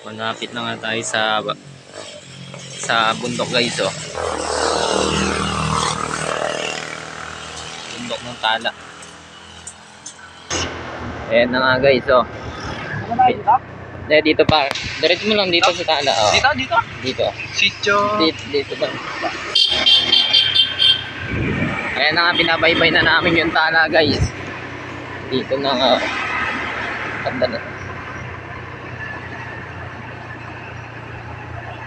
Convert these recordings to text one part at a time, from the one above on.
Malapit na nga tayo sa bundok guys, oh. Bundok ng Tala. Ayan na nga guys, oh. Ano ba dito? Dito pa. Diretso mo lang dito sa Tala, oh. Dito? Dito. Sitio. Dito ba? Ayan na nga, binabaybay na namin yung Tala guys. Dito na nga. Ganda na.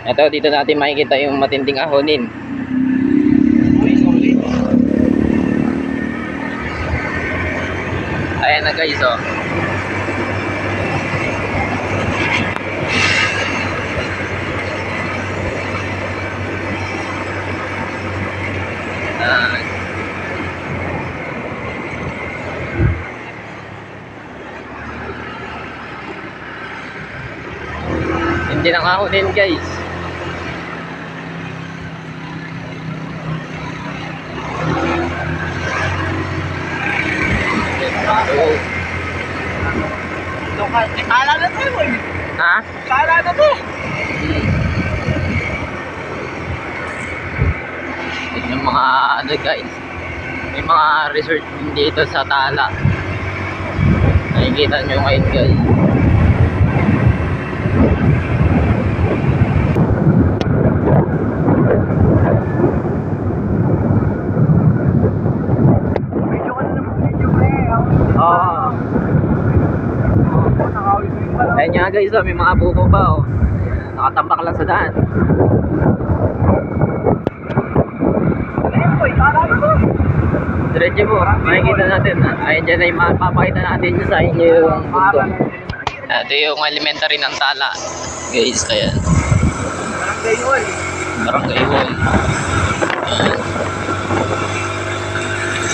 Ito, dito natin makikita yung matinding ahonin. Ayan na guys, oh. Hindi nang ahonin guys. Oh. Kala na to eh. Ha? Kala na to. Ito yung mga ano guys, may mga resort din dito sa Tala. Nakikita nyo ngayon guys. Ayan nga guys, oh, may mga buko pa, oh. Nakatambak lang sa daan. Diretso po, makikita natin. Ayan dyan ay mapapakita natin sa inyo yung bundok. Ito yung elementary ng Tala guys, kaya Barangay Wall. Ayan.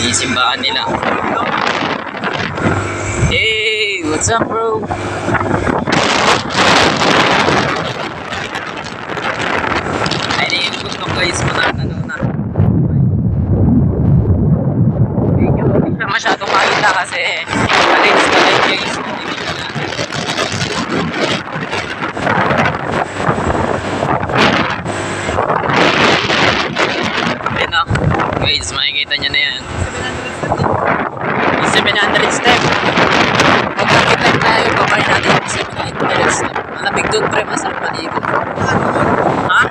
Yung simbahan nila. Hey, what's up bro? Ayan yung bundok guys, mga ano na. Hindi siya masyadong makita kasi malinis na light guys. Ayan o, guys, makikita nyo na yan. 700 step. Pag-akit lang tayo, babay natin yung 700 step. Malamig doon pre, masarap maligo. Ha?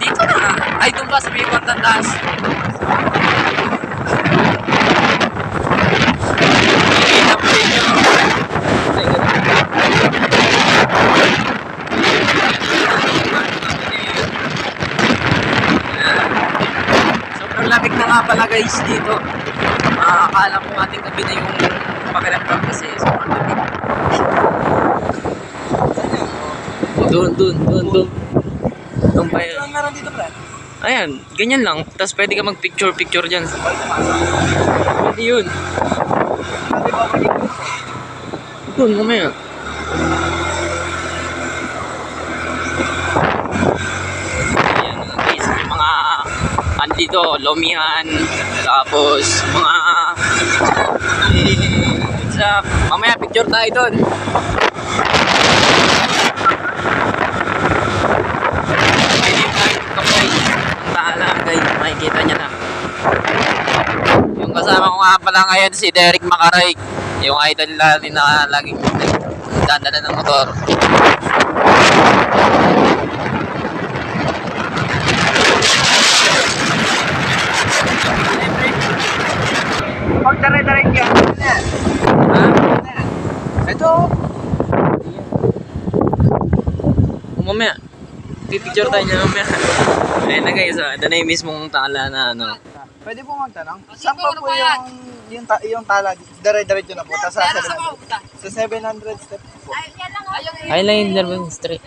Dito na. Ay, doon ba sa may kwartang taas? Kita po rin nyo. Sobrang lamig na nga pala guys dito. Akala ko ating gabi na yung pakiramdam kasi sobrang lamig. Doon. Doon pa yun. Ano meron dito, pre? Ayan, ganyan lang. Tapos pwede ka mag-picture dyan. Pwede yun. Doon, mamaya. Ayan, guys, yung mga ano dito, lomihan. Tapos, mga what's up? Mamaya, picture tayo doon. Guys, makikita niya na. Yung kasama ko nga pala ngayon si Derek Makaray, yung idol natin na laging dadala ng motor. Pag dare-direct yan. Ha? Ito. Mamaya, pipicture tayo niya mamaya. Ayun na guys, ito na yung mismong Tala na ano. Pwede po magtanong. Saan pa po yung Tala? Dire-diretso na po. Tapos sa 700 steps po. Ay lang yung Darwin Street.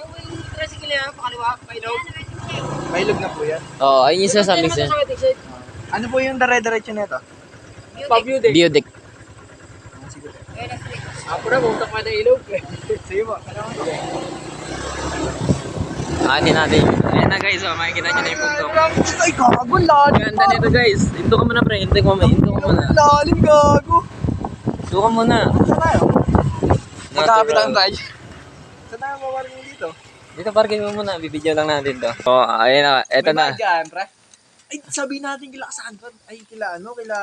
Mailog na po yan. Oo, ayun yung sasabi siya. Ano po yung dire-diretso nito? View deck. Ako na, bumunta pa na ilog. Sige po. Hindi natin. Ayan na guys, oh, makikita nyo na yung bundok. Ay, gago, lalim. Ganda nito guys. Hinto ka muna pre, hinto ka muna. Lalim, gago. Hinto ka muna. Saan tayo? Magkakapit lang tayo. Saan tayo mawaring dito? Dito parking mo muna, bibidyo lang natin to. So, ayun na, eto na. May dyan, pre. Ay, sabihin natin kila Sandra. Ay, kila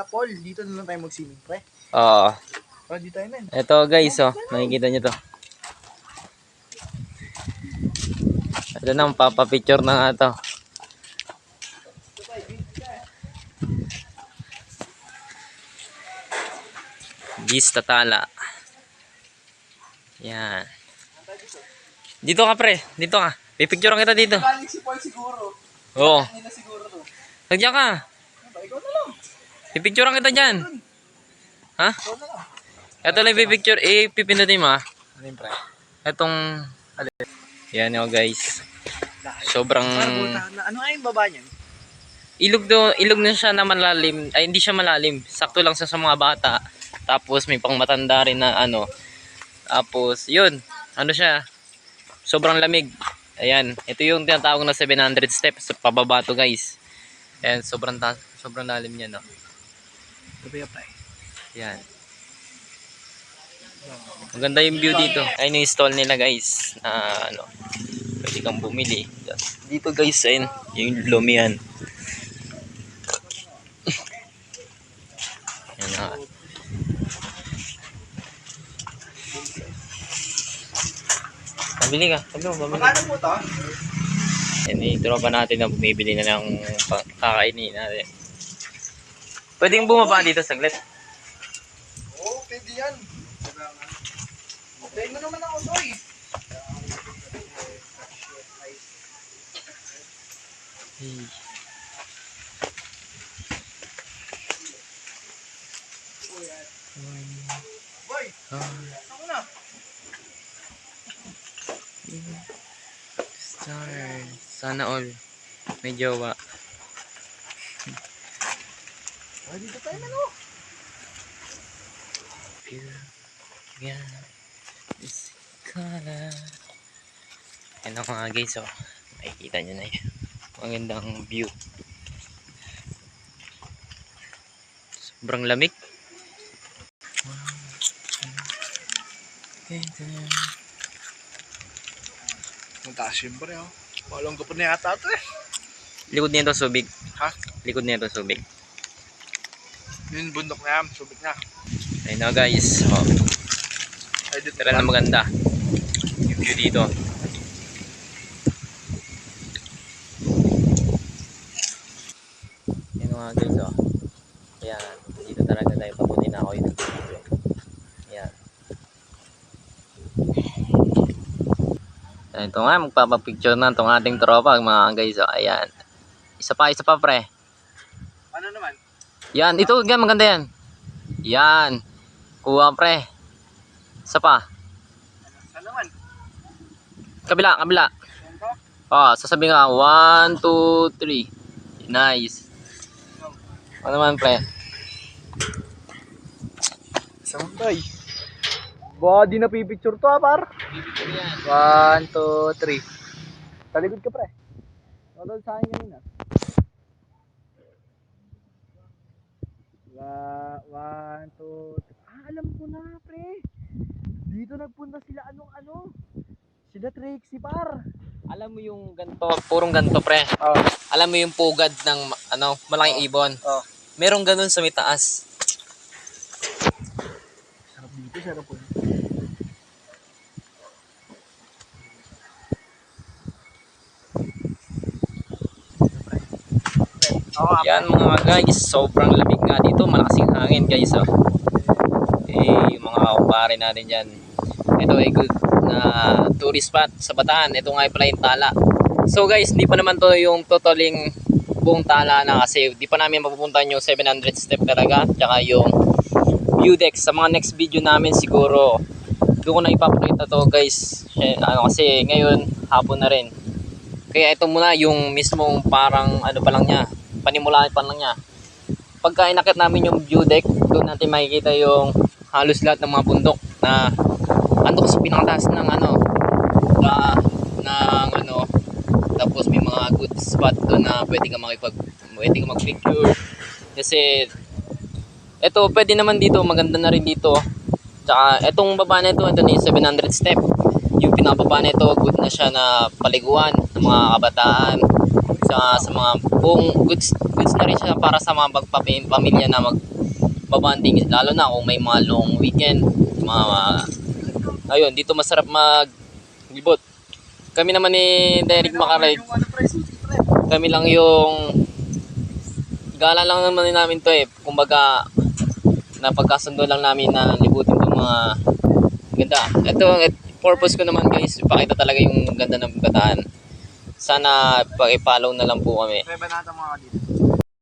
Paul. Dito na lang tayo mag-swimming, pre. Oo. O, dito tayo, men. Eto guys, oh, nakikita nyo to. Ito na, papapicture na nga to. Gis Tatala. Yan. Dito ka pre, dito ka. Pipicturean kita dito. Galing si Paul siguro. Oo. Hindi na siguro to. Nandiyan ka. Ano ba, ikaw na lang. Pipicturean kita dyan. Ha? Ikaw na lang. Ito lang pipicture. Pipindutin mo ha. Ano yung pre? Itong... Yan o guys. Sobrang... Ano nga yung baba niyan? Ilog na siya na malalim. Ay, hindi siya malalim. Sakto lang sa mga bata. Tapos may pangmatanda rin na ano. Tapos, yun. Ano siya? Sobrang lamig. Ayan. Ito yung tinatawag na 700 steps. Pababa to guys. Ayan. Sobrang lalim niya, no? Ito ba yung pre? Ayan. Maganda yung view dito. Ayun yung stall nila guys. Na ano. Pwede kang bumili. Dito guys, ayun. Yung lumihan. Ayan na. Pabili ka. Sabi mo, pabili. Magkano po to? Yan, tropa natin na bumibili na ng kakainin natin. Pwedeng bumaba dito saglit. Oo, pwede yan. Pwede mo naman ako, Soy. Boy, ako na. Star. Sana all. May jowa. Ay, dito tayo na, no? Yeah. This color. Yan ako nga guys, oh. Makikita nyo na yun. Magandang view. Sobrang lamig. Ang taas siyempre, oh. Walang kapon na yata ito, eh. Likod nito subig. Ha? Likod nito subig. Yung bundok na yan, subik na. Ayun na guys. Oh. Ay, dito Tara na maganda. Yung view dito. Yan mga guys, oh. Ayan. Dito talaga tayo pabuti na ako yung video. Ayan. Ito nga, magpapapicture na itong ating tropa mga guys, oh. Ayan. Isa pa pre. Ano naman? Yan, ito, yan, maganda yan. Yan. Kuha pre. Isa pa. Saan naman? Kabila. Yan to? Oh, sasabihin nga, 1, 2, 3. Nice. Ano naman pre? Isang tay. Baka di na pipicture to, par. Pipicture yan. 1, 2, 3. Talikod ka, pre. Nodol sa akin kanina. 1, 2, 3. Alam ko na, pre. Dito nagpunta sila ano. Sila Trixie, par. Alam mo yung ganto, purong ganto pre. Oh. Alam mo yung pugad ng ano, malaking ibon. Oh. Merong ganun sa may taas. Sarap dito, sarap po. Yan mga guys, sobrang lamig nga dito, malakas yung hangin guys, oh. Yung mga kumpare natin dyan, ito ay good na tourist spot sa Bataan. Ito nga pala yung Tala. So guys, hindi pa naman to yung totaling buong Tala na, kasi di pa namin mapupuntahan yung 700 step talaga, tsaka yung view deck. Sa mga next video namin siguro doon ko na ipapakita to guys, kasi ngayon hapon na rin, kaya ito muna yung mismong parang ano pa lang niya, panimulaan pa lang niya. Pagka inakit namin yung view deck, doon natin makikita yung halos lahat ng mga bundok na ando sa pinakataas ng tapos may mga good spot doon na pwede ka mag-picture, kasi ito pwede naman dito, maganda na rin dito. Tsaka etong baba na ito na yung 700 step. yung pinababa na ito, good na siya na paliguan ng mga kabataan sa mga goods na rin siya para sa mga pamilya na magbabanding, lalo na kung may mga long weekend, ayun, dito masarap maglibot. Kami naman ni Derek Makaride, Yung ano, pre, susi, pre. kami lang yung gala lang naman namin to kumbaga napagkasundo lang namin na libutin itong mga ganda. Ito purpose ko naman guys, ipakita talaga yung ganda ng Bataan. Sana pag-follow na lang po kami. Pre, banata mga dito.